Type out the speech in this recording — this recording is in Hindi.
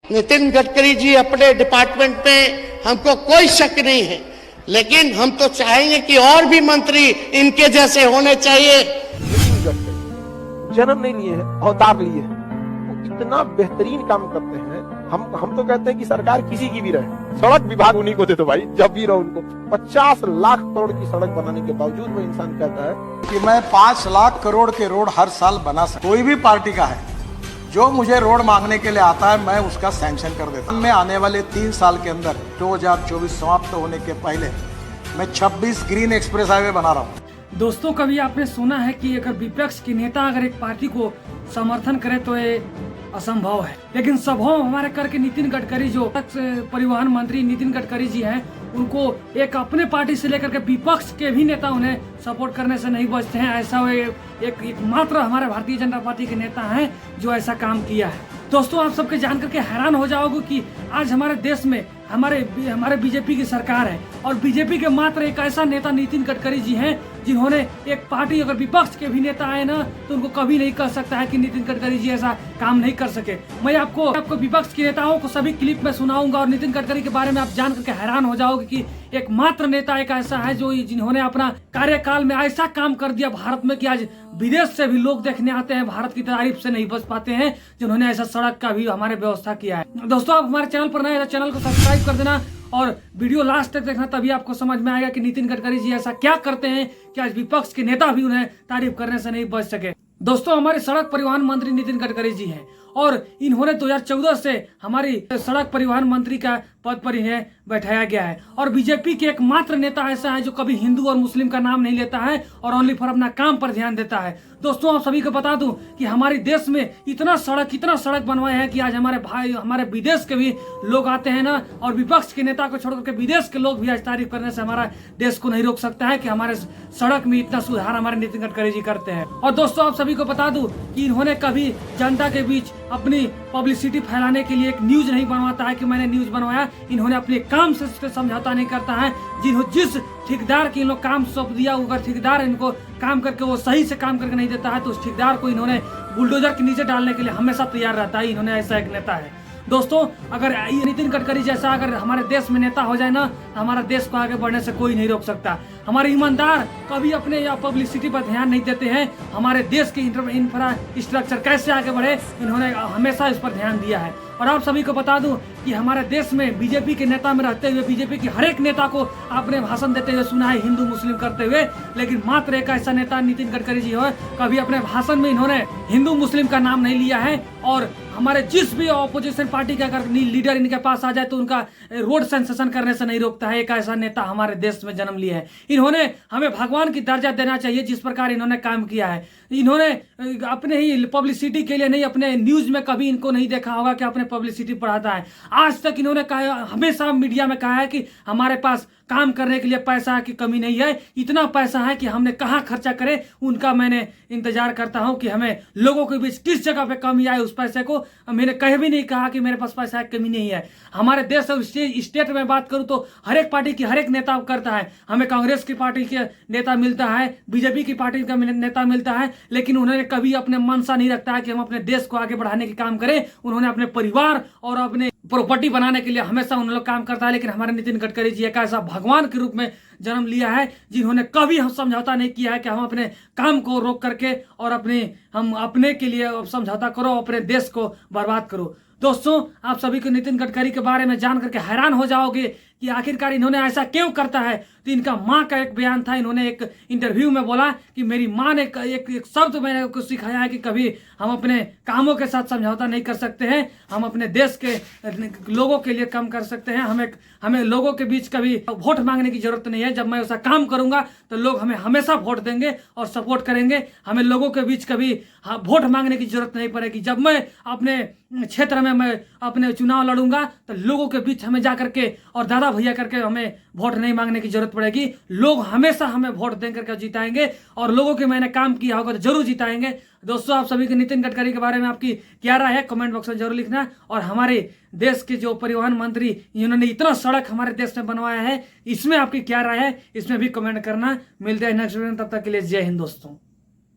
नितिन गडकरी जी अपने डिपार्टमेंट में हमको कोई शक नहीं है, लेकिन हम तो चाहेंगे कि और भी मंत्री इनके जैसे होने चाहिए। नितिन गडकरी जन्म नहीं लिए हैं, अवतार लिए हैं। वो इतना बेहतरीन काम करते हैं। हम तो कहते हैं कि सरकार किसी की भी रहे, सड़क विभाग उन्हीं को दे दो भाई, जब भी रहो उनको। 50 लाख करोड़ की सड़क बनाने के बावजूद वो इंसान कहता है कि मैं 5 लाख करोड़ के रोड हर साल बना सकता। कोई भी पार्टी का है जो मुझे रोड मांगने के लिए आता है, मैं उसका सैंक्शन कर देता हूं। मैं आने वाले 3 साल के अंदर 2024 समाप्त होने के पहले मैं 26 ग्रीन एक्सप्रेस हाईवे बना रहा हूँ। दोस्तों, कभी आपने सुना है कि अगर विपक्ष के नेता अगर एक पार्टी को समर्थन करे तो ये असंभव है, लेकिन संभव हमारे करके नितिन गडकरी जो परिवहन मंत्री नितिन गडकरी जी हैं, उनको एक अपने पार्टी से लेकर के विपक्ष के भी नेता उन्हें सपोर्ट करने से नहीं बचते हैं। ऐसा वे एक मात्र हमारे भारतीय जनता पार्टी के नेता हैं जो ऐसा काम किया है। दोस्तों, आप सबके जान करके हैरान हो जाओगे कि आज हमारे देश में हमारे बीजेपी की सरकार है और बीजेपी के मात्र एक ऐसा नेता नितिन गडकरी जी हैं जिन्होंने एक पार्टी, अगर विपक्ष के भी नेता आए ना तो उनको कभी नहीं कह सकता है कि नितिन गडकरी जी ऐसा काम नहीं कर सके। मैं आपको विपक्ष के नेताओं को सभी क्लिप में सुनाऊंगा और नितिन गडकरी के बारे में आप जान करके हैरान हो जाओगे कि एक मात्र नेता एक ऐसा है जो जिन्होंने अपना कार्यकाल में ऐसा काम कर दिया भारत में कि आज विदेश से भी लोग देखने आते हैं, भारत की तारीफ से नहीं बच पाते हैं, जिन्होंने ऐसा सड़क का भी हमारे व्यवस्था किया है। दोस्तों, आप हमारे चैनल पर नए हैं तो चैनल को सब्सक्राइब कर देना और वीडियो लास्ट तक देखना, तभी आपको समझ में आएगा कि नितिन गडकरी जी ऐसा क्या करते हैं कि आज विपक्ष के नेता भी उन्हें तारीफ करने से नहीं बच सके। दोस्तों, हमारे सड़क परिवहन मंत्री नितिन गडकरी जी हैं और इन्होंने 2014 से हमारी सड़क परिवहन मंत्री का पद पर इन्हें बैठाया गया है और बीजेपी के एकमात्र नेता ऐसा है जो कभी हिंदू और मुस्लिम का नाम नहीं लेता है और ओनली फॉर अपना काम पर ध्यान देता है। दोस्तों, आप सभी को बता दूं कि हमारे देश में इतना सड़क बनवाए हैं कि आज हमारे भाई, हमारे विदेश के भी लोग आते हैं ना, और विपक्ष के नेता को छोड़कर के विदेश के लोग भी आज तारीफ करने से हमारा देश को नहीं रोक सकता है कि हमारे सड़क में इतना सुधार हमारे नितिन गडकरी जी करते हैं। और दोस्तों, आप सभी को बता दूं कि इन्होंने कभी जनता के बीच अपनी पब्लिसिटी फैलाने के लिए एक न्यूज नहीं बनवाता है कि मैंने न्यूज बनवाया। इन्होंने अपने काम से समझौता नहीं करता है। जिस ठेकेदार के इन लोग काम सौंप दिया, अगर ठेकेदार इनको काम करके वो सही से काम करके नहीं देता है तो उस ठेकेदार को इन्होंने बुलडोजर के नीचे डालने के लिए हमेशा तैयार रहता है। इन्होंने ऐसा एक नेता है। दोस्तों, अगर नितिन गडकरी जैसा अगर हमारे देश में नेता हो जाए ना तो हमारा देश को आगे बढ़ने से कोई नहीं रोक सकता। हमारे ईमानदार कभी अपने या पब्लिसिटी पर ध्यान नहीं देते हैं। हमारे देश के इंफ्रास्ट्रक्चर कैसे आगे बढ़े, इन्होंने हमेशा इस पर ध्यान दिया है। और आप सभी को बता दूं कि हमारे देश में बीजेपी के नेता में रहते हुए बीजेपी के हर एक नेता को आपने भाषण देते हुए सुना है, हिंदू मुस्लिम करते हुए, लेकिन मात्र एक ऐसा नेता नितिन गडकरी जी हो, कभी अपने भाषण में इन्होंने हिंदू मुस्लिम का नाम नहीं लिया है। और हमारे जिस भी ऑपोजिशन पार्टी का अगर लीडर इनके पास आ जाए तो उनका रोड सेंसेशन करने से नहीं रोकता है। एक ऐसा नेता हमारे देश में जन्म लिया है। इन्होंने हमें भगवान की दर्जा देना चाहिए जिस प्रकार इन्होंने काम किया है। इन्होंने अपने ही पब्लिसिटी के लिए नहीं, अपने न्यूज में कभी इनको नहीं देखा होगा कि अपने पब्लिसिटी बढ़ाता है। आज तक इन्होंने कहा, हमेशा मीडिया में कहा है कि हमारे पास काम करने के लिए पैसा की कमी नहीं है, इतना पैसा है कि हमने कहाँ खर्चा करें उनका मैं इंतजार करता हूं कि हमें लोगों के बीच किस जगह पे कमी आए उस पैसे को। मैंने कहीं भी नहीं कहा कि मेरे पास पैसा की कमी नहीं है। हमारे देश और स्टेट में बात करूं तो हर एक पार्टी की हर एक नेता करता है। हमें कांग्रेस की पार्टी के नेता मिलता है, बीजेपी की पार्टी का नेता मिलता है, लेकिन उन्होंने कभी अपने मनसा नहीं रखता है कि हम अपने देश को आगे बढ़ाने के काम करें। उन्होंने अपने परिवार और अपने प्रॉपर्टी बनाने के लिए हमेशा उन लोग काम करता है। लेकिन हमारे नितिन गडकरी जी एक ऐसा भगवान के रूप में जन्म लिया है जिन्होंने कभी हम समझौता नहीं किया है कि हम अपने काम को रोक करके और हम अपने के लिए समझौता करो, अपने देश को बर्बाद करो। दोस्तों, आप सभी को नितिन गडकरी के बारे में जान करके हैरान हो जाओगे कि आखिरकार इन्होंने ऐसा क्यों करता है। तो इनका माँ का एक बयान था, इन्होंने एक इंटरव्यू में बोला कि मेरी माँ ने एक शब्द मैंने कुछ सिखाया है कि कभी हम अपने कामों के साथ समझौता नहीं कर सकते हैं, हम अपने देश के लोगों के लिए काम कर सकते हैं। हमें लोगों के बीच कभी वोट मांगने की जरूरत नहीं है। जब मैं ऐसा काम करूंगा तो लोग हमें हमेशा वोट देंगे और सपोर्ट करेंगे। हमें लोगों के बीच कभी वोट मांगने की जरूरत नहीं पड़ेगी। जब मैं अपने क्षेत्र में मैं अपने चुनाव लड़ूंगा तो लोगों के बीच हमें जाकर के और दादा भैया करके हमें वोट नहीं मांगने की जरूरत पड़ेगी। लोग हमेशा हमें वोट देकर के जिताएंगे और लोगों के मैंने काम किया होगा तो जरूर जिताएंगे। दोस्तों, आप सभी के नितिन गडकरी के बारे में आपकी क्या राय है कमेंट बॉक्स में जरूर लिखना। और हमारे देश के जो परिवहन मंत्री इन्होंने इतना सड़क हमारे देश में बनवाया है, इसमें आपकी क्या राय है इसमें भी कमेंट करना। मिलते हैं नेक्स्ट वीडियो में, तब तक के लिए जय हिंद दोस्तों।